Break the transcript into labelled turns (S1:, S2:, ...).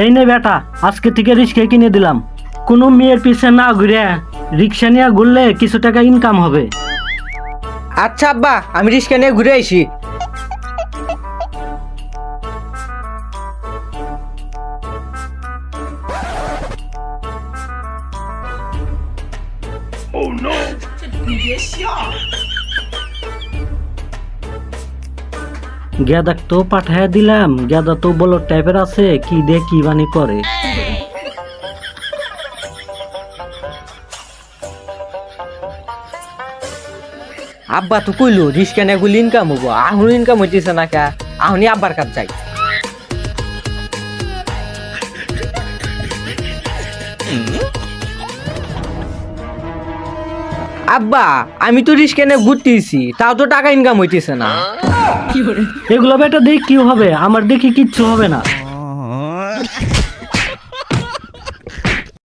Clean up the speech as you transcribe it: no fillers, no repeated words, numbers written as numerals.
S1: এই নে বেটা, আজকে থেকে রিক্সা কিনে দিলাম। কোনো মেয়ের পিছে না ঘুরে রিক্সা নিয়ে ঘুরলে কিছু টাকা ইনকাম হবে।
S2: আচ্ছা আব্বা, আমি রিক্সা নিয়ে ঘুরে আইছি।
S1: গেদাক তো পাঠাইয়া দিলাম, গেদা তো বলো টাইপের আছে, কি দে কি বানি করে।
S2: আব্বা তো কইলো রিক্সা নিয়ে গুলি ইনকাম হবো, আহুন ইনকাম হইতেছে না কে, আহুনি আব্বার কাজ যাই। আব্বা আমি তো রিক্সা নিয়ে ঘুরতেছি, তাও তো টাকা ইনকাম হইতেছে না।
S1: এগুলো বেটা দেখ কি হবে, আমার দেখি কিচ্ছু হবে না।